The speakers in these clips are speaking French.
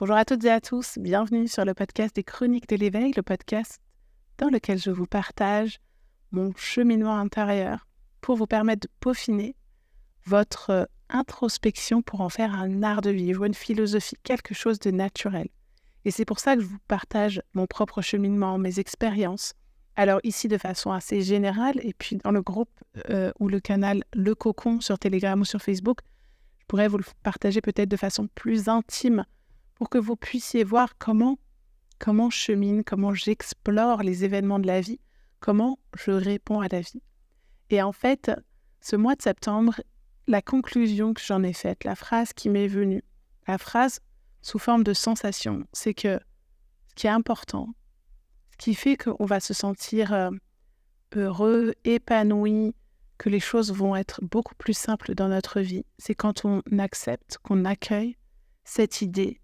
Bonjour à toutes et à tous, bienvenue sur le podcast des Chroniques de l'éveil, le podcast dans lequel je vous partage mon cheminement intérieur pour vous permettre de peaufiner votre introspection pour en faire un art de vivre, une philosophie, quelque chose de naturel. Et c'est pour ça que je vous partage mon propre cheminement, mes expériences. Alors ici de façon assez générale et puis dans le groupe ou le canal Le Cocon sur Telegram ou sur Facebook, je pourrais vous le partager peut-être de façon plus intime pour que vous puissiez voir comment je chemine, comment j'explore les événements de la vie, comment je réponds à la vie. Et en fait, ce mois de septembre, la conclusion que j'en ai faite, la phrase qui m'est venue, la phrase sous forme de sensation, c'est que ce qui est important, ce qui fait qu'on va se sentir heureux, épanoui, que les choses vont être beaucoup plus simples dans notre vie, c'est quand on accepte, qu'on accueille cette idée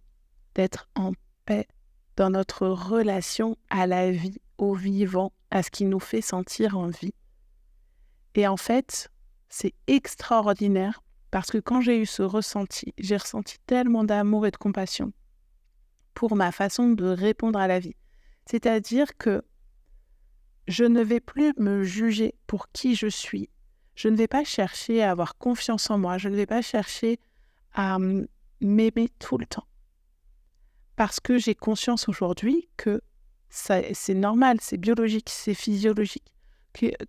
d'être en paix dans notre relation à la vie, au vivant, à ce qui nous fait sentir en vie. Et en fait, c'est extraordinaire parce que quand j'ai eu ce ressenti, j'ai ressenti tellement d'amour et de compassion pour ma façon de répondre à la vie. C'est-à-dire que je ne vais plus me juger pour qui je suis. Je ne vais pas chercher à avoir confiance en moi. Je ne vais pas chercher à m'aimer tout le temps. Parce que j'ai conscience aujourd'hui que c'est normal, c'est biologique, c'est physiologique,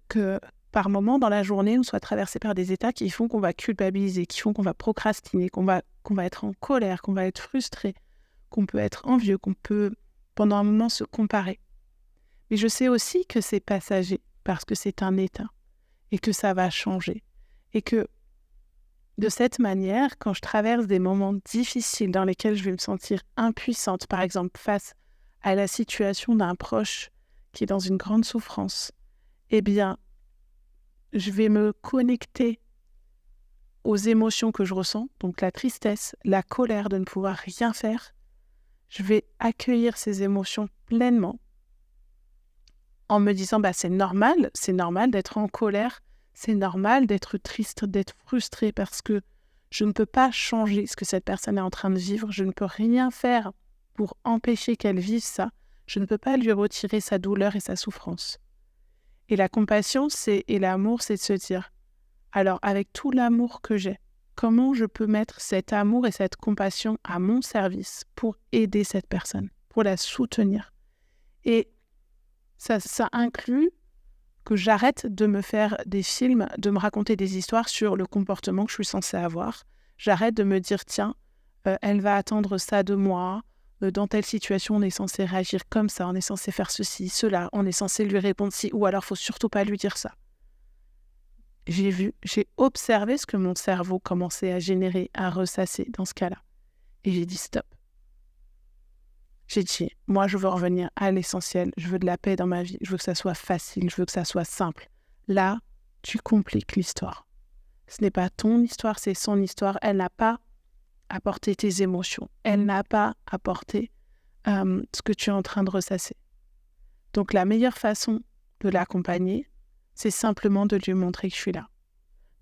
que par moment dans la journée, on soit traversé par des états qui font qu'on va culpabiliser, qui font qu'on va procrastiner, qu'on va être en colère, qu'on va être frustré, qu'on peut être envieux, qu'on peut pendant un moment se comparer. Mais je sais aussi que c'est passager, parce que c'est un état, et que ça va changer, et que de cette manière, quand je traverse des moments difficiles dans lesquels je vais me sentir impuissante, par exemple face à la situation d'un proche qui est dans une grande souffrance, eh bien, je vais me connecter aux émotions que je ressens, donc la tristesse, la colère de ne pouvoir rien faire. Je vais accueillir ces émotions pleinement en me disant c'est normal d'être en colère, c'est normal d'être triste, d'être frustré parce que je ne peux pas changer ce que cette personne est en train de vivre, je ne peux rien faire pour empêcher qu'elle vive ça, je ne peux pas lui retirer sa douleur et sa souffrance. Et la compassion, et l'amour, c'est de se dire, alors avec tout l'amour que j'ai, comment je peux mettre cet amour et cette compassion à mon service pour aider cette personne, pour la soutenir. Et ça inclut que j'arrête de me faire des films, de me raconter des histoires sur le comportement que je suis censée avoir. J'arrête de me dire, tiens, elle va attendre ça de moi, dans telle situation, on est censé réagir comme ça, on est censé faire ceci, cela, on est censé lui répondre ci, ou alors il ne faut surtout pas lui dire ça. J'ai observé ce que mon cerveau commençait à générer, à ressasser dans ce cas-là. Et j'ai dit stop. J'ai dit, moi je veux revenir à l'essentiel, je veux de la paix dans ma vie, je veux que ça soit facile, je veux que ça soit simple. Là, tu compliques l'histoire. Ce n'est pas ton histoire, c'est son histoire. Elle n'a pas apporté tes émotions. Elle n'a pas apporté ce que tu es en train de ressasser. Donc la meilleure façon de l'accompagner, c'est simplement de lui montrer que je suis là,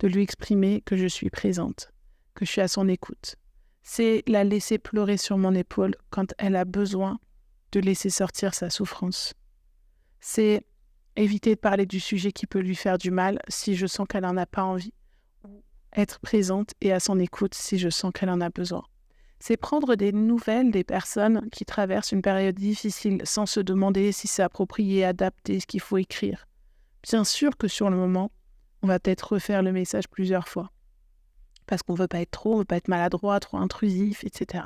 de lui exprimer que je suis présente, que je suis à son écoute. C'est la laisser pleurer sur mon épaule quand elle a besoin de laisser sortir sa souffrance. C'est éviter de parler du sujet qui peut lui faire du mal si je sens qu'elle n'en a pas envie. Être présente et à son écoute si je sens qu'elle en a besoin. C'est prendre des nouvelles des personnes qui traversent une période difficile sans se demander si c'est approprié, adapté, ce qu'il faut écrire. Bien sûr que sur le moment, on va peut-être refaire le message plusieurs fois. Parce qu'on ne veut pas être trop, on ne veut pas être maladroit, trop intrusif, etc.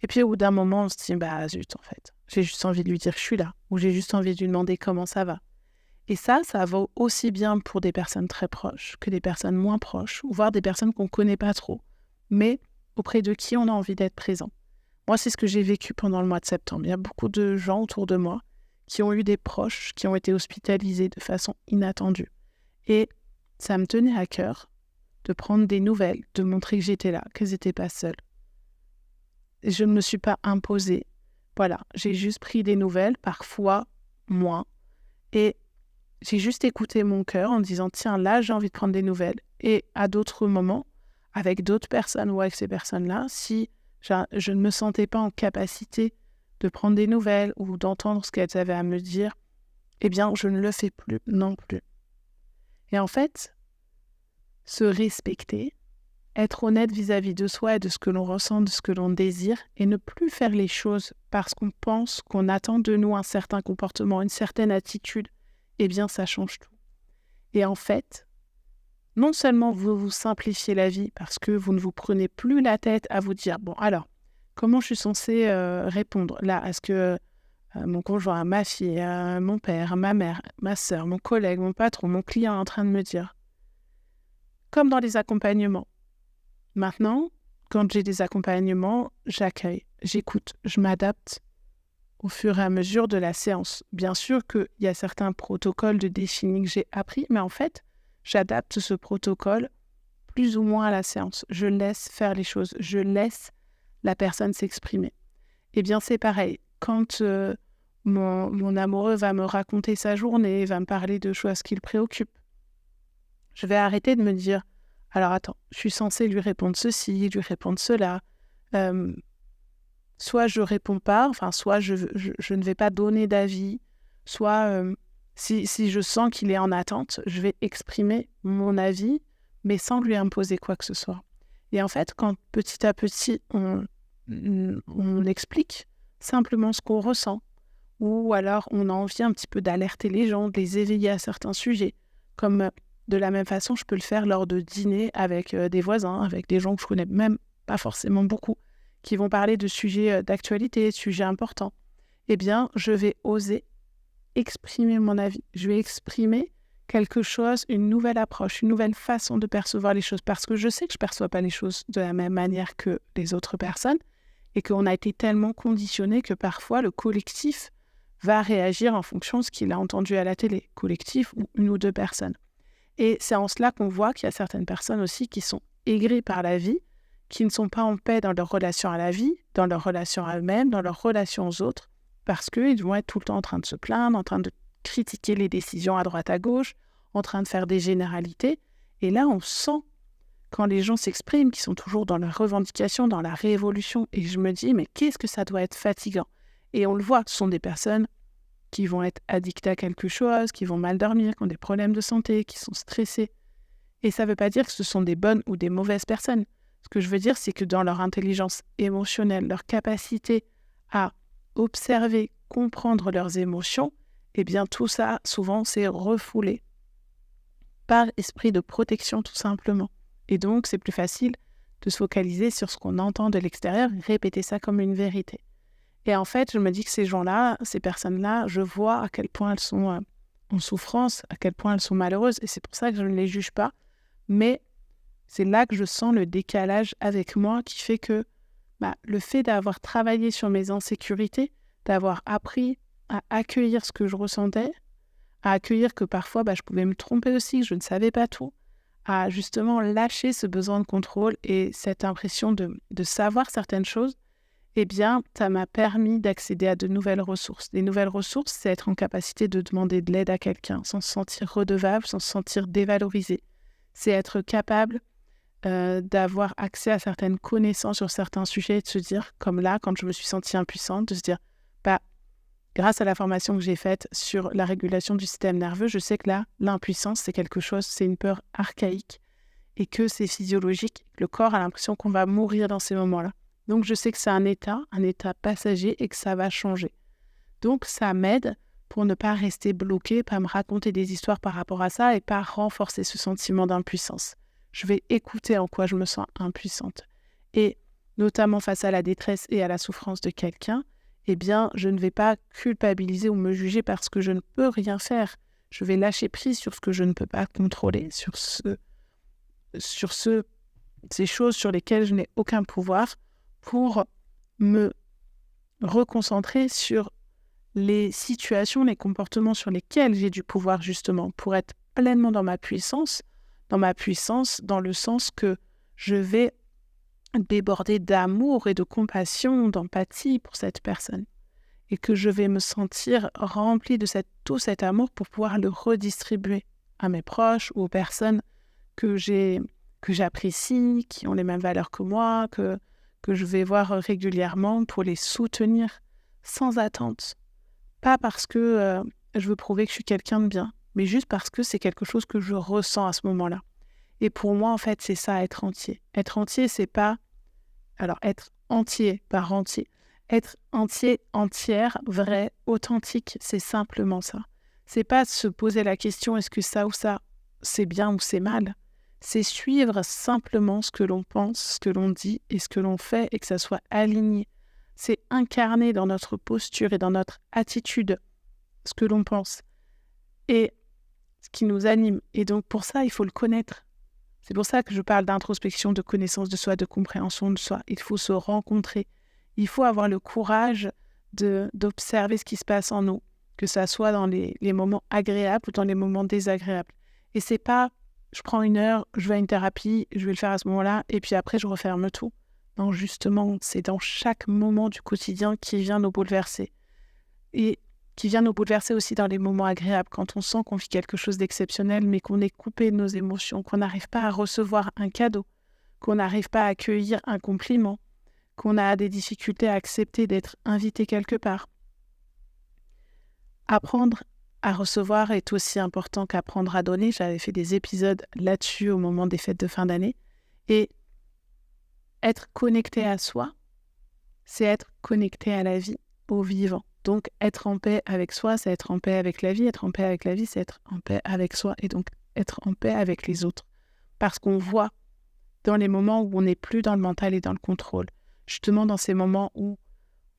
Et puis au bout d'un moment, on se dit, zut en fait, j'ai juste envie de lui dire que je suis là, ou j'ai juste envie de lui demander comment ça va. Et ça vaut aussi bien pour des personnes très proches que des personnes moins proches, ou voire des personnes qu'on ne connaît pas trop, mais auprès de qui on a envie d'être présent. Moi, c'est ce que j'ai vécu pendant le mois de septembre. Il y a beaucoup de gens autour de moi qui ont eu des proches qui ont été hospitalisés de façon inattendue. Et ça me tenait à cœur de prendre des nouvelles, de montrer que j'étais là, qu'elles n'étaient pas seules. Et je ne me suis pas imposée. Voilà, j'ai juste pris des nouvelles, parfois moins, et j'ai juste écouté mon cœur en disant, tiens, là, j'ai envie de prendre des nouvelles. Et à d'autres moments, avec d'autres personnes ou avec ces personnes-là, si je ne me sentais pas en capacité de prendre des nouvelles ou d'entendre ce qu'elles avaient à me dire, eh bien, je ne le fais plus non plus. Et en fait, se respecter, être honnête vis-à-vis de soi et de ce que l'on ressent, de ce que l'on désire, et ne plus faire les choses parce qu'on pense qu'on attend de nous un certain comportement, une certaine attitude, eh bien, ça change tout. Et en fait, non seulement vous vous simplifiez la vie parce que vous ne vous prenez plus la tête à vous dire « Bon, alors, comment je suis censée répondre là? Est-ce que mon conjoint, ma fille, mon père, ma mère, ma sœur, mon collègue, mon patron, mon client est en train de me dire ?» Comme dans les accompagnements. Maintenant, quand j'ai des accompagnements, j'accueille, j'écoute, je m'adapte au fur et à mesure de la séance. Bien sûr qu'il y a certains protocoles de défini que j'ai appris, mais en fait, j'adapte ce protocole plus ou moins à la séance. Je laisse faire les choses, je laisse la personne s'exprimer. Eh bien, c'est pareil. Quand mon amoureux va me raconter sa journée, va me parler de choses qui le préoccupent, je vais arrêter de me dire « Alors attends, je suis censée lui répondre ceci, lui répondre cela. » Soit je réponds pas, soit je ne vais pas donner d'avis, soit si je sens qu'il est en attente, je vais exprimer mon avis, mais sans lui imposer quoi que ce soit. Et en fait, quand petit à petit, on explique simplement ce qu'on ressent, ou alors on a envie un petit peu d'alerter les gens, de les éveiller à certains sujets, comme de la même façon, je peux le faire lors de dîners avec des voisins, avec des gens que je connais même pas forcément beaucoup, qui vont parler de sujets d'actualité, de sujets importants. Eh bien, je vais oser exprimer mon avis. Je vais exprimer quelque chose, une nouvelle approche, une nouvelle façon de percevoir les choses, parce que je sais que je ne perçois pas les choses de la même manière que les autres personnes, et qu'on a été tellement conditionné que parfois le collectif va réagir en fonction de ce qu'il a entendu à la télé, collectif ou une ou deux personnes. Et c'est en cela qu'on voit qu'il y a certaines personnes aussi qui sont aigries par la vie, qui ne sont pas en paix dans leur relation à la vie, dans leur relation à eux-mêmes, dans leur relation aux autres, parce qu'ils vont être tout le temps en train de se plaindre, en train de critiquer les décisions à droite à gauche, en train de faire des généralités. Et là, on sent, quand les gens s'expriment, qu'ils sont toujours dans la revendication, dans la révolution. Et je me dis, mais qu'est-ce que ça doit être fatigant? Et on le voit, ce sont des personnes qui vont être addictes à quelque chose, qui vont mal dormir, qui ont des problèmes de santé, qui sont stressées. Et ça ne veut pas dire que ce sont des bonnes ou des mauvaises personnes. Ce que je veux dire, c'est que dans leur intelligence émotionnelle, leur capacité à observer, comprendre leurs émotions, eh bien tout ça, souvent, c'est refoulé par esprit de protection, tout simplement. Et donc, c'est plus facile de se focaliser sur ce qu'on entend de l'extérieur et répéter ça comme une vérité. Et en fait, je me dis que ces gens-là, ces personnes-là, je vois à quel point elles sont en souffrance, à quel point elles sont malheureuses, et c'est pour ça que je ne les juge pas, mais c'est là que je sens le décalage avec moi qui fait que le fait d'avoir travaillé sur mes insécurités, d'avoir appris à accueillir ce que je ressentais, à accueillir que parfois je pouvais me tromper aussi, que je ne savais pas tout, à justement lâcher ce besoin de contrôle et cette impression de savoir certaines choses, eh bien, ça m'a permis d'accéder à de nouvelles ressources. Des nouvelles ressources, c'est être en capacité de demander de l'aide à quelqu'un sans se sentir redevable, sans se sentir dévalorisé. C'est être capable d'avoir accès à certaines connaissances sur certains sujets et de se dire, comme là, quand je me suis sentie impuissante, de se dire, grâce à la formation que j'ai faite sur la régulation du système nerveux, je sais que là, l'impuissance, c'est quelque chose, c'est une peur archaïque et que c'est physiologique. Le corps a l'impression qu'on va mourir dans ces moments-là. Donc, je sais que c'est un état passager et que ça va changer. Donc, ça m'aide pour ne pas rester bloqué, pas me raconter des histoires par rapport à ça et pas renforcer ce sentiment d'impuissance. Je vais écouter en quoi je me sens impuissante. Et notamment face à la détresse et à la souffrance de quelqu'un, eh bien, je ne vais pas culpabiliser ou me juger parce que je ne peux rien faire. Je vais lâcher prise sur ce que je ne peux pas contrôler, sur ces choses sur lesquelles je n'ai aucun pouvoir pour me reconcentrer sur les situations, les comportements sur lesquels j'ai du pouvoir justement pour être pleinement dans ma puissance dans le sens que je vais déborder d'amour et de compassion, d'empathie pour cette personne et que je vais me sentir remplie de tout cet amour pour pouvoir le redistribuer à mes proches ou aux personnes que j'apprécie, qui ont les mêmes valeurs que moi, que que je vais voir régulièrement pour les soutenir sans attente. Pas parce que je veux prouver que je suis quelqu'un de bien, mais juste parce que c'est quelque chose que je ressens à ce moment-là. Et pour moi, en fait, c'est ça, être entier. Être entier, c'est pas... Alors, être entier, pas entier. Être entier, entière, vrai, authentique, c'est simplement ça. C'est pas se poser la question, est-ce que ça ou ça, c'est bien ou c'est mal. C'est suivre simplement ce que l'on pense, ce que l'on dit et ce que l'on fait et que ça soit aligné. C'est incarner dans notre posture et dans notre attitude ce que l'on pense et ce qui nous anime. Et donc, pour ça, il faut le connaître. C'est pour ça que je parle d'introspection, de connaissance de soi, de compréhension de soi. Il faut se rencontrer. Il faut avoir le courage d'observer ce qui se passe en nous, que ça soit dans les moments agréables ou dans les moments désagréables. Et c'est pas, je prends 1 heure, je vais à une thérapie, je vais le faire à ce moment-là, et puis après, je referme tout. Non, justement, c'est dans chaque moment du quotidien qui vient nous bouleverser. Et qui vient nous bouleverser aussi dans les moments agréables, quand on sent qu'on vit quelque chose d'exceptionnel, mais qu'on est coupé de nos émotions, qu'on n'arrive pas à recevoir un cadeau, qu'on n'arrive pas à accueillir un compliment, qu'on a des difficultés à accepter d'être invité quelque part. Apprendre à recevoir est aussi important qu'apprendre à donner. J'avais fait des épisodes là-dessus au moment des fêtes de fin d'année. Et être connecté à soi, c'est être connecté à la vie, au vivant. Donc, être en paix avec soi, c'est être en paix avec la vie. Être en paix avec la vie, c'est être en paix avec soi et donc être en paix avec les autres. Parce qu'on voit dans les moments où on n'est plus dans le mental et dans le contrôle, justement dans ces moments où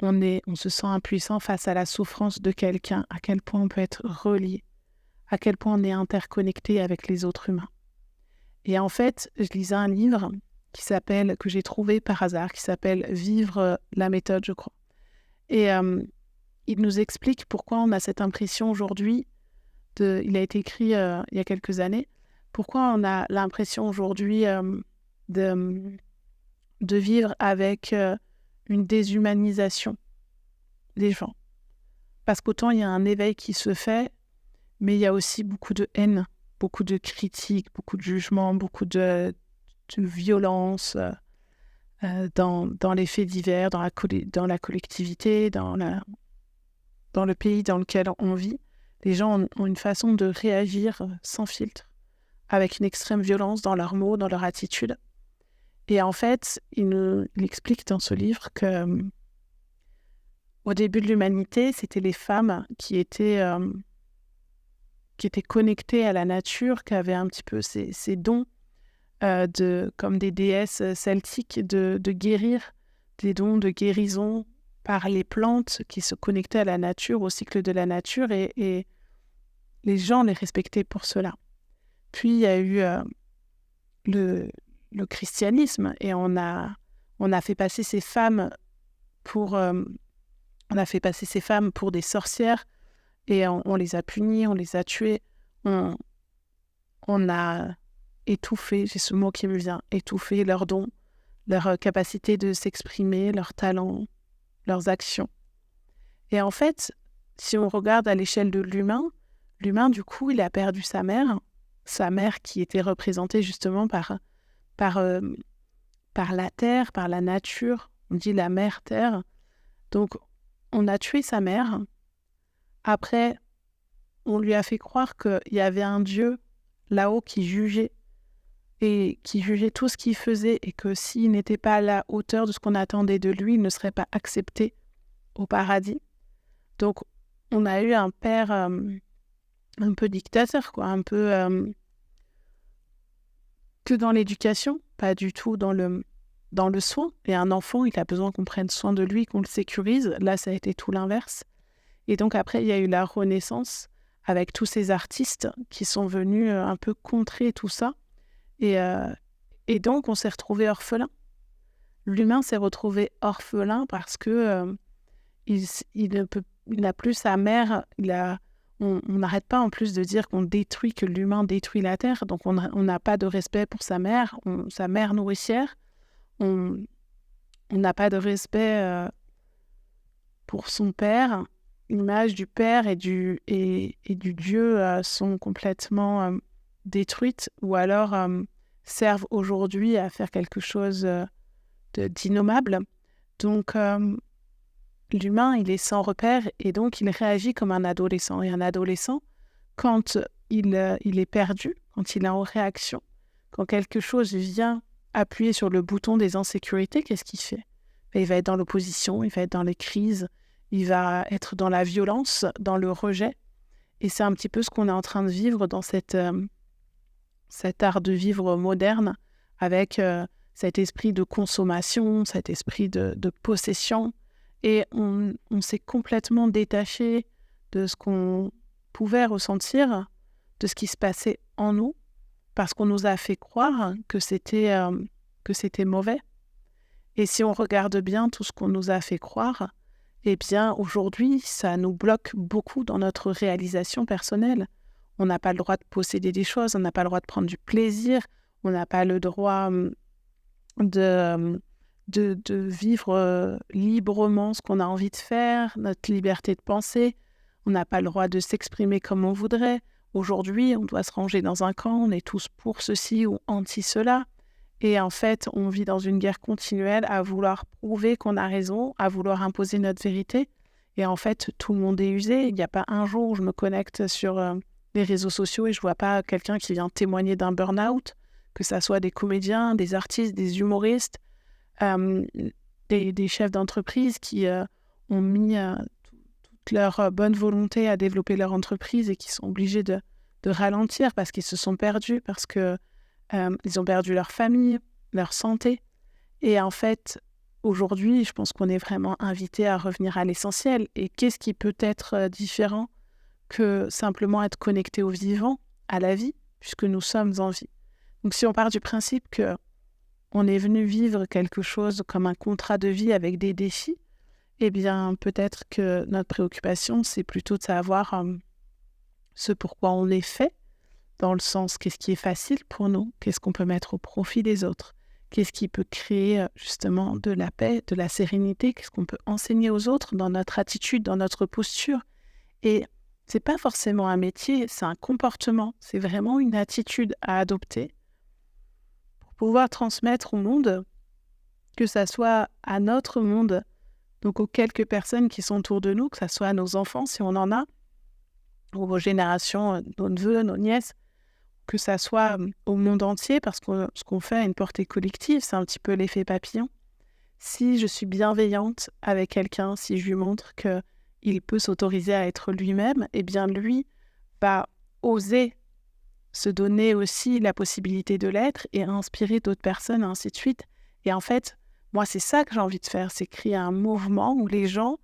on se sent impuissant face à la souffrance de quelqu'un, à quel point on peut être relié, à quel point on est interconnecté avec les autres humains. Et en fait, je lisais un livre que j'ai trouvé par hasard, qui s'appelle « Vivre la méthode », je crois. Et il nous explique pourquoi on a cette impression aujourd'hui, il a été écrit il y a quelques années, pourquoi on a l'impression aujourd'hui de vivre avec une déshumanisation des gens. Parce qu'autant il y a un éveil qui se fait, mais il y a aussi beaucoup de haine, beaucoup de critiques, beaucoup de jugements, beaucoup de violence dans les faits divers, dans la collectivité, dans le pays dans lequel on vit. Les gens ont une façon de réagir sans filtre, avec une extrême violence dans leurs mots, dans leur attitude. Et en fait, il explique dans ce livre que au début de l'humanité, c'était les femmes qui étaient connectées à la nature, qui avaient un petit peu ces dons comme des déesses celtiques de guérir, des dons de guérison par les plantes qui se connectaient à la nature, au cycle de la nature, et les gens les respectaient pour cela. Puis il y a eu le christianisme, et on a fait passer ces femmes pour des sorcières, et on les a punies, on les a tuées, on a étouffé, j'ai ce mot qui me vient, étouffer leurs dons, leur capacité de s'exprimer, leurs talents, leurs actions. Et en fait, si on regarde à l'échelle de l'humain, du coup, il a perdu sa mère qui était représentée justement par la terre, par la nature. On dit la mère-terre. Donc, on a tué sa mère. Après, on lui a fait croire qu'il y avait un Dieu là-haut qui jugeait tout ce qu'il faisait, et que s'il n'était pas à la hauteur de ce qu'on attendait de lui, il ne serait pas accepté au paradis. Donc, on a eu un père un peu dictateur, quoi, un peu que dans l'éducation, pas du tout dans le soin. Et un enfant, il a besoin qu'on prenne soin de lui, qu'on le sécurise. Là, ça a été tout l'inverse. Et donc après, il y a eu la Renaissance avec tous ces artistes qui sont venus un peu contrer tout ça. Et donc, on s'est retrouvé orphelin. L'humain s'est retrouvé orphelin parce que il n'a plus sa mère. On n'arrête pas en plus de dire que l'humain détruit la terre. Donc, on n'a pas de respect pour sa mère nourricière. On n'a pas de respect pour son père. L'image du père et du Dieu sont complètement détruites, ou alors servent aujourd'hui à faire quelque chose d'innommable. Donc, l'humain, il est sans repère et donc il réagit comme un adolescent. Et un adolescent, quand il est perdu, quand il est en réaction, quand quelque chose vient appuyer sur le bouton des insécurités, qu'est-ce qu'il fait? Il va être dans l'opposition, il va être dans les crises, il va être dans la violence, dans le rejet. Et c'est un petit peu ce qu'on est en train de vivre dans cet art de vivre moderne, avec cet esprit de consommation, cet esprit de possession. Et on s'est complètement détaché de ce qu'on pouvait ressentir, de ce qui se passait en nous, parce qu'on nous a fait croire que c'était mauvais. Et si on regarde bien tout ce qu'on nous a fait croire, eh bien aujourd'hui, ça nous bloque beaucoup dans notre réalisation personnelle. On n'a pas le droit de posséder des choses, on n'a pas le droit de prendre du plaisir, on n'a pas le droit de vivre librement ce qu'on a envie de faire, notre liberté de penser. On n'a pas le droit de s'exprimer comme on voudrait. Aujourd'hui, on doit se ranger dans un camp, on est tous pour ceci ou anti cela. Et en fait, on vit dans une guerre continuelle à vouloir prouver qu'on a raison, à vouloir imposer notre vérité. Et en fait, tout le monde est usé. Il n'y a pas un jour où je me connecte sur les réseaux sociaux et je ne vois pas quelqu'un qui vient témoigner d'un burn-out, que ce soit des comédiens, des artistes, des humoristes, des chefs d'entreprise qui ont mis toute leur bonne volonté à développer leur entreprise et qui sont obligés de ralentir parce qu'ils se sont perdus, parce que ils ont perdu leur famille, leur santé. Et en fait, aujourd'hui, je pense qu'on est vraiment invité à revenir à l'essentiel. Et qu'est-ce qui peut être différent que simplement être connecté au vivant, à la vie, puisque nous sommes en vie. Donc si on part du principe qu'on est venu vivre quelque chose comme un contrat de vie avec des défis, eh bien peut-être que notre préoccupation, c'est plutôt de savoir ce pourquoi on est fait, dans le sens, qu'est-ce qui est facile pour nous? Qu'est-ce qu'on peut mettre au profit des autres? Qu'est-ce qui peut créer justement de la paix, de la sérénité? Qu'est-ce qu'on peut enseigner aux autres dans notre attitude, dans notre posture? Et c'est pas forcément un métier, c'est un comportement. C'est vraiment une attitude à adopter pour pouvoir transmettre au monde, que ça soit à notre monde, donc aux quelques personnes qui sont autour de nous, que ça soit à nos enfants si on en a, ou aux générations, nos neveux, nos nièces, que ça soit au monde entier, parce que ce qu'on fait a une portée collective, c'est un petit peu l'effet papillon. Si je suis bienveillante avec quelqu'un, si je lui montre qu'il peut s'autoriser à être lui-même, eh bien lui va oser se donner aussi la possibilité de l'être et inspirer d'autres personnes, ainsi de suite. Et en fait, moi, c'est ça que j'ai envie de faire, c'est créer un mouvement où les gens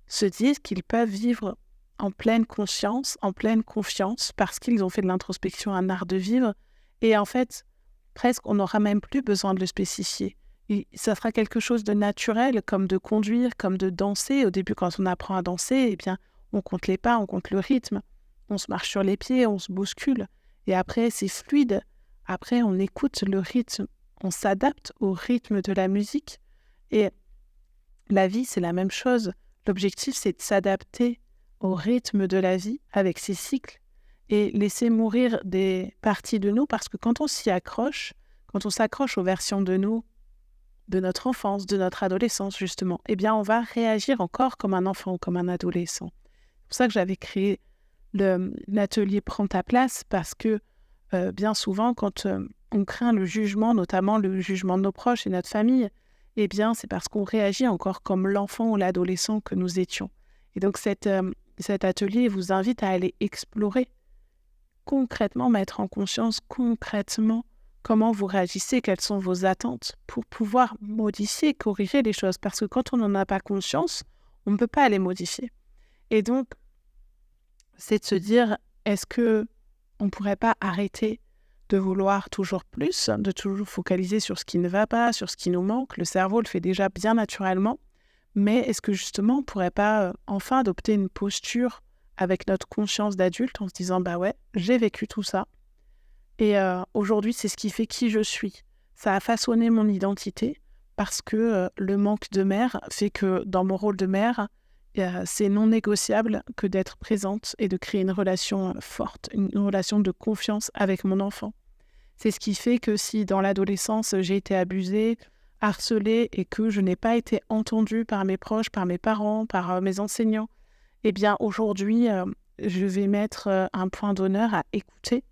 se disent qu'ils peuvent vivre en pleine conscience, en pleine confiance, parce qu'ils ont fait de l'introspection un art de vivre. Et en fait, presque, on n'aura même plus besoin de le spécifier. Et ça sera quelque chose de naturel, comme de conduire, comme de danser. Au début, quand on apprend à danser, eh bien, on compte les pas, on compte le rythme. On se marche sur les pieds, on se bouscule. Et après, c'est fluide. Après, on écoute le rythme. On s'adapte au rythme de la musique. Et la vie, c'est la même chose. L'objectif, c'est de s'adapter au rythme de la vie avec ses cycles et laisser mourir des parties de nous, parce que quand on s'y accroche, quand on s'accroche aux versions de nous, de notre enfance, de notre adolescence justement, eh bien on va réagir encore comme un enfant ou comme un adolescent. C'est pour ça que j'avais créé l'atelier Prends ta place, parce que bien souvent quand on craint le jugement, notamment le jugement de nos proches et notre famille, eh bien c'est parce qu'on réagit encore comme l'enfant ou l'adolescent que nous étions. Et donc cet atelier vous invite à aller explorer concrètement, mettre en conscience concrètement comment vous réagissez, quelles sont vos attentes pour pouvoir modifier, corriger les choses. Parce que quand on n'en a pas conscience, on ne peut pas les modifier. Et donc, c'est de se dire, est-ce qu'on ne pourrait pas arrêter de vouloir toujours plus, de toujours focaliser sur ce qui ne va pas, sur ce qui nous manque? Le cerveau le fait déjà bien naturellement. Mais est-ce que justement, on ne pourrait pas enfin adopter une posture avec notre conscience d'adulte en se disant « bah ouais, j'ai vécu tout ça et aujourd'hui, c'est ce qui fait qui je suis. Ça a façonné mon identité parce que le manque de mère fait que dans mon rôle de mère, c'est non négociable que d'être présente et de créer une relation forte, une relation de confiance avec mon enfant. C'est ce qui fait que si dans l'adolescence, j'ai été abusée, harcelée et que je n'ai pas été entendue par mes proches, par mes parents, par mes enseignants, eh bien aujourd'hui, je vais mettre un point d'honneur à écouter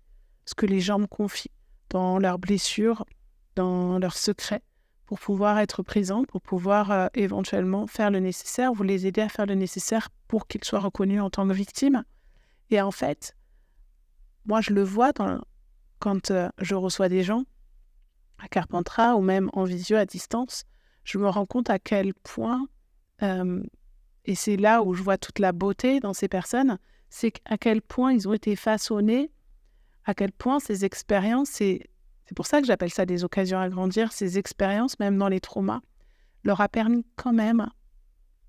ce que les gens me confient dans leurs blessures, dans leurs secrets, pour pouvoir être présente, pour pouvoir éventuellement faire le nécessaire, vous les aider à faire le nécessaire pour qu'ils soient reconnus en tant que victimes. Et en fait, moi je le vois quand je reçois des gens à Carpentras ou même en visio à distance, je me rends compte à quel point, et c'est là où je vois toute la beauté dans ces personnes, c'est à quel point ils ont été façonnés, à quel point ces expériences, c'est pour ça que j'appelle ça des occasions à grandir, ces expériences, même dans les traumas, leur a permis quand même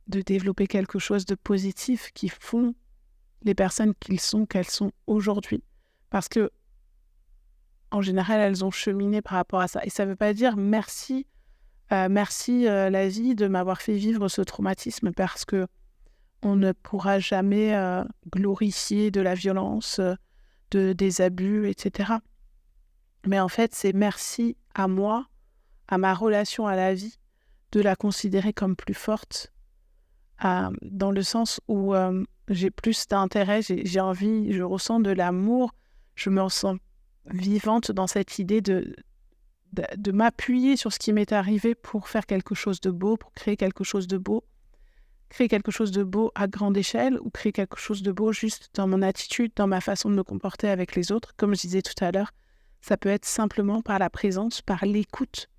de développer quelque chose de positif qui font les personnes qu'elles sont aujourd'hui. Parce que, en général, elles ont cheminé par rapport à ça. Et ça ne veut pas dire merci la vie de m'avoir fait vivre ce traumatisme, parce que on ne pourra jamais glorifier de la violence, des abus, etc. Mais en fait, c'est merci à moi, à ma relation à la vie, de la considérer comme plus forte, dans le sens où j'ai plus d'intérêt, j'ai envie, je ressens de l'amour, je me sens vivante dans cette idée de m'appuyer sur ce qui m'est arrivé pour faire quelque chose de beau, pour créer quelque chose de beau à grande échelle, ou créer quelque chose de beau juste dans mon attitude, dans ma façon de me comporter avec les autres. Comme je disais tout à l'heure, ça peut être simplement par la présence, par l'écoute.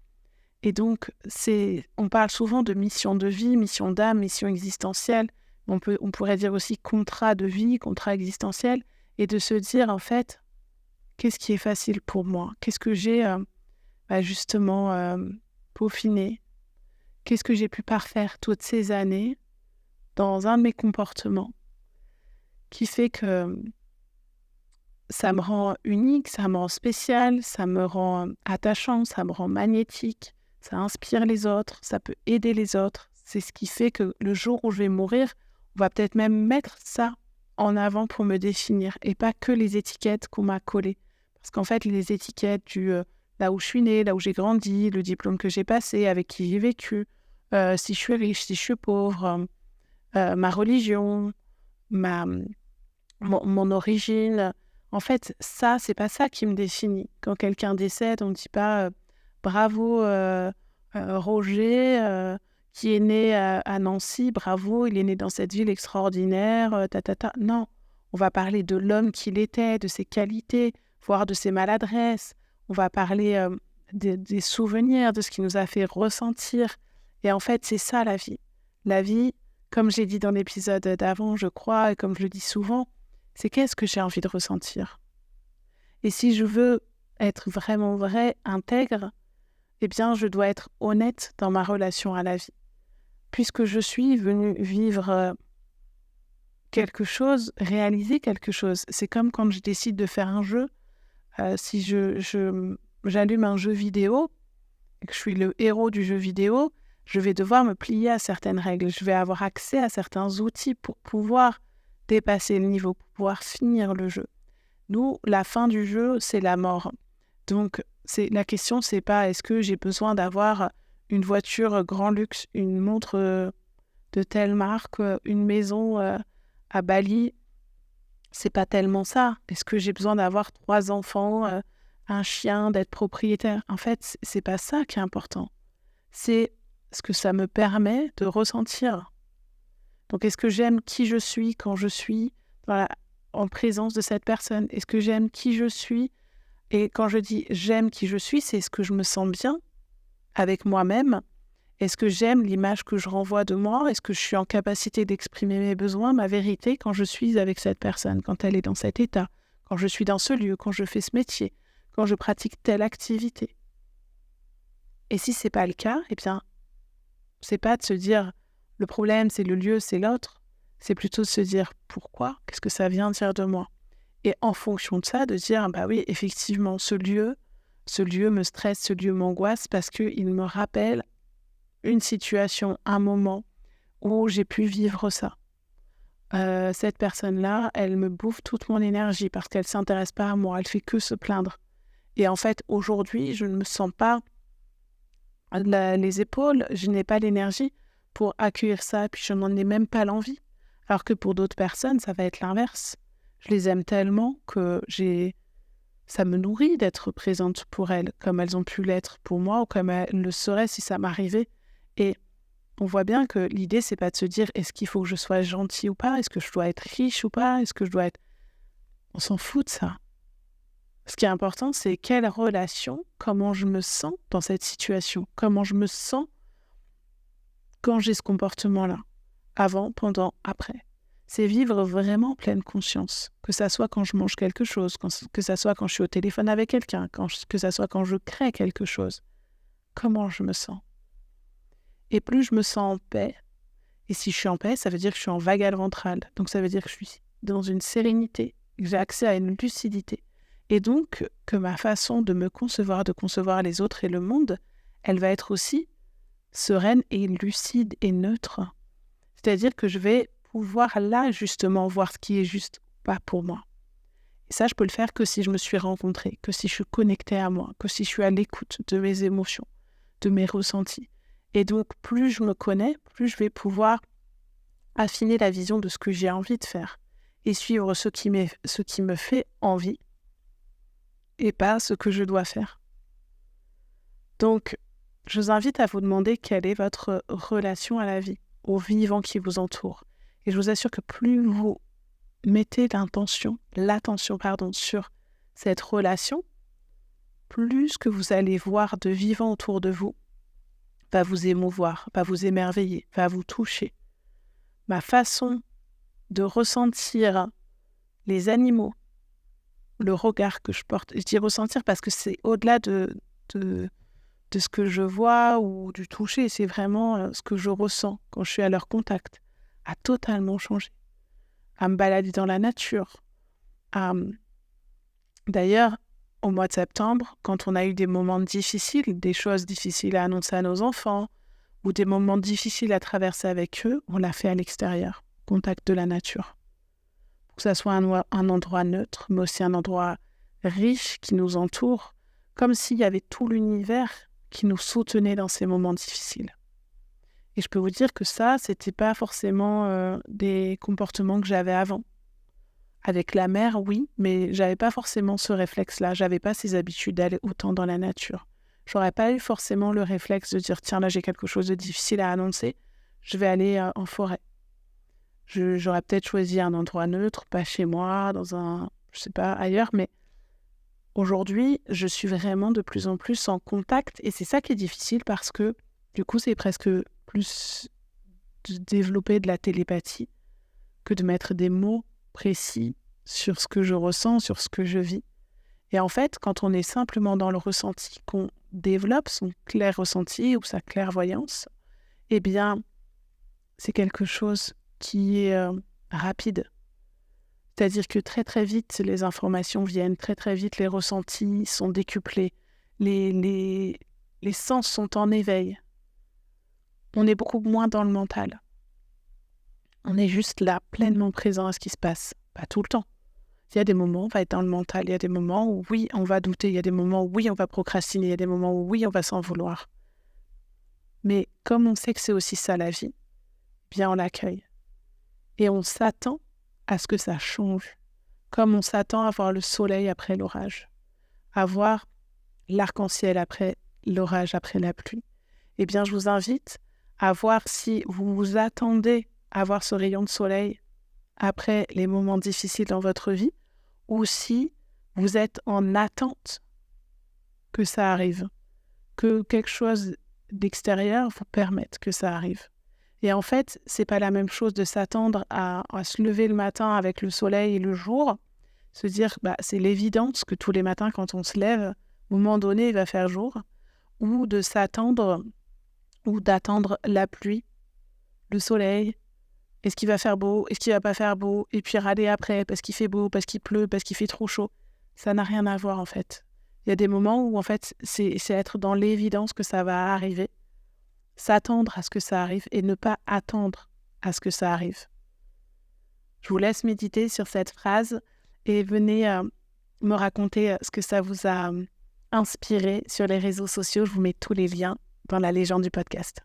Et donc, on parle souvent de mission de vie, mission d'âme, mission existentielle. On pourrait dire aussi contrat de vie, contrat existentiel, et de se dire, en fait, qu'est-ce qui est facile pour moi ? Qu'est-ce que j'ai justement peaufiné ? Qu'est-ce que j'ai pu parfaire toutes ces années dans un de mes comportements qui fait que ça me rend unique, ça me rend spécial, ça me rend attachant, ça me rend magnétique, ça inspire les autres, ça peut aider les autres. C'est ce qui fait que le jour où je vais mourir, on va peut-être même mettre ça en avant pour me définir, et pas que les étiquettes qu'on m'a collées. Parce qu'en fait, les étiquettes là où je suis née, là où j'ai grandi, le diplôme que j'ai passé, avec qui j'ai vécu, si je suis riche, si je suis pauvre, ma religion, mon origine. En fait, ça, c'est pas ça qui me définit. Quand quelqu'un décède, on ne dit pas bravo Roger, qui est né à Nancy, bravo, il est né dans cette ville extraordinaire, Non, on va parler de l'homme qu'il était, de ses qualités, voire de ses maladresses. On va parler des souvenirs, de ce qui nous a fait ressentir. Et en fait, c'est ça la vie. La vie, comme j'ai dit dans l'épisode d'avant, je crois, et comme je le dis souvent, c'est qu'est-ce que j'ai envie de ressentir. Et si je veux être vraiment vrai, intègre, eh bien, je dois être honnête dans ma relation à la vie. Puisque je suis venue vivre quelque chose, réaliser quelque chose. C'est comme quand je décide de faire un jeu. Si j'allume un jeu vidéo, et que je suis le héros du jeu vidéo, je vais devoir me plier à certaines règles. Je vais avoir accès à certains outils pour pouvoir dépasser le niveau, pour pouvoir finir le jeu. Nous, la fin du jeu, c'est la mort. Donc, la question, c'est pas est-ce que j'ai besoin d'avoir une voiture grand luxe, une montre de telle marque, une maison à Bali. C'est pas tellement ça. Est-ce que j'ai besoin d'avoir 3 enfants, un chien, d'être propriétaire ? En fait, c'est pas ça qui est important. C'est ce que ça me permet de ressentir. Donc, est-ce que j'aime qui je suis quand je suis en présence de cette personne ? Est-ce que j'aime qui je suis ? Et quand je dis j'aime qui je suis, c'est est-ce que je me sens bien avec moi-même ? Est-ce que j'aime l'image que je renvoie de moi ? Est-ce que je suis en capacité d'exprimer mes besoins, ma vérité, quand je suis avec cette personne, quand elle est dans cet état, quand je suis dans ce lieu, quand je fais ce métier, quand je pratique telle activité ? Et si ce n'est pas le cas, eh bien, c'est pas de se dire le problème, c'est le lieu, c'est l'autre. C'est plutôt de se dire pourquoi ? Qu'est-ce que ça vient dire de moi ? Et en fonction de ça, de dire bah oui, effectivement, ce lieu me stresse, ce lieu m'angoisse parce qu'il me rappelle une situation, un moment où j'ai pu vivre ça. Cette personne-là, elle me bouffe toute mon énergie parce qu'elle ne s'intéresse pas à moi, elle fait que se plaindre. Et en fait, aujourd'hui, je ne me sens pas les épaules, je n'ai pas l'énergie pour accueillir ça, puis je n'en ai même pas l'envie. Alors que pour d'autres personnes, ça va être l'inverse. Je les aime tellement que ça me nourrit d'être présente pour elles, comme elles ont pu l'être pour moi ou comme elles le seraient si ça m'arrivait. Et on voit bien que l'idée, c'est pas de se dire est-ce qu'il faut que je sois gentille ou pas, est-ce que je dois être riche ou pas, est-ce que je dois être... On s'en fout de ça. Ce qui est important, c'est quelle relation, comment je me sens dans cette situation, comment je me sens quand j'ai ce comportement-là, avant, pendant, après. C'est vivre vraiment pleine conscience, que ça soit quand je mange quelque chose, que ça soit quand je suis au téléphone avec quelqu'un, que ça soit quand je crée quelque chose. Comment je me sens? Et plus je me sens en paix, et si je suis en paix, ça veut dire que je suis en vagal ventral, donc ça veut dire que je suis dans une sérénité, que j'ai accès à une lucidité. Et donc, que ma façon de me concevoir, de concevoir les autres et le monde, elle va être aussi sereine et lucide et neutre. C'est-à-dire que je vais pouvoir là, justement, voir ce qui est juste ou pas pour moi. Et ça, je peux le faire que si je me suis rencontrée, que si je suis connectée à moi, que si je suis à l'écoute de mes émotions, de mes ressentis. Et donc, plus je me connais, plus je vais pouvoir affiner la vision de ce que j'ai envie de faire et suivre ce qui me fait envie, et pas ce que je dois faire. Donc, je vous invite à vous demander quelle est votre relation à la vie, au vivant qui vous entoure. Et je vous assure que plus vous mettez l'attention sur cette relation, plus que vous allez voir de vivant autour de vous va vous émouvoir, va vous émerveiller, va vous toucher. Ma façon de ressentir les animaux, le regard que je porte. Je dis ressentir parce que c'est au-delà de ce que je vois ou du toucher. C'est vraiment ce que je ressens quand je suis à leur contact. A totalement changé. À me balader dans la nature. D'ailleurs, au mois de septembre, quand on a eu des moments difficiles, des choses difficiles à annoncer à nos enfants, ou des moments difficiles à traverser avec eux, on l'a fait à l'extérieur, contact de la nature. Que ça soit un endroit neutre, mais aussi un endroit riche qui nous entoure, comme s'il y avait tout l'univers qui nous soutenait dans ces moments difficiles. Et je peux vous dire que ça, c'était pas forcément des comportements que j'avais avant. Avec la mer, oui, mais j'avais pas forcément ce réflexe-là, j'avais pas ces habitudes d'aller autant dans la nature. J'aurais pas eu forcément le réflexe de dire, tiens, là j'ai quelque chose de difficile à annoncer, je vais aller en forêt. J'aurais peut-être choisi un endroit neutre, pas chez moi, ailleurs, mais aujourd'hui, je suis vraiment de plus en plus en contact et c'est ça qui est difficile parce que du coup, c'est presque plus de développer de la télépathie que de mettre des mots précis sur ce que je ressens, sur ce que je vis. Et en fait, quand on est simplement dans le ressenti, qu'on développe son clair ressenti ou sa clairvoyance, eh bien, c'est quelque chose qui est rapide. C'est-à-dire que très très vite, les informations viennent, très très vite, les ressentis sont décuplés, les sens sont en éveil. On est beaucoup moins dans le mental. On est juste là, pleinement présent à ce qui se passe. Pas tout le temps. Il y a des moments où on va être dans le mental, il y a des moments où oui, on va douter, il y a des moments où oui, on va procrastiner, il y a des moments où oui, on va s'en vouloir. Mais comme on sait que c'est aussi ça la vie, bien on l'accueille. Et on s'attend à ce que ça change, comme on s'attend à voir le soleil après l'orage, à voir l'arc-en-ciel après l'orage, après la pluie. Eh bien, je vous invite à voir si vous vous attendez à voir ce rayon de soleil après les moments difficiles dans votre vie, ou si vous êtes en attente que ça arrive, que quelque chose d'extérieur vous permette que ça arrive. Et en fait, c'est pas la même chose de s'attendre à se lever le matin avec le soleil et le jour, se dire c'est l'évidence que tous les matins quand on se lève, à un moment donné, il va faire jour, ou de s'attendre ou d'attendre la pluie, le soleil, est-ce qu'il va faire beau, est-ce qu'il va pas faire beau, et puis râler après parce qu'il fait beau, parce qu'il pleut, parce qu'il fait trop chaud. Ça n'a rien à voir en fait. Il y a des moments où en fait c'est être dans l'évidence que ça va arriver, s'attendre à ce que ça arrive et ne pas attendre à ce que ça arrive. Je vous laisse méditer sur cette phrase et venez me raconter ce que ça vous a inspiré sur les réseaux sociaux. Je vous mets tous les liens dans la légende du podcast.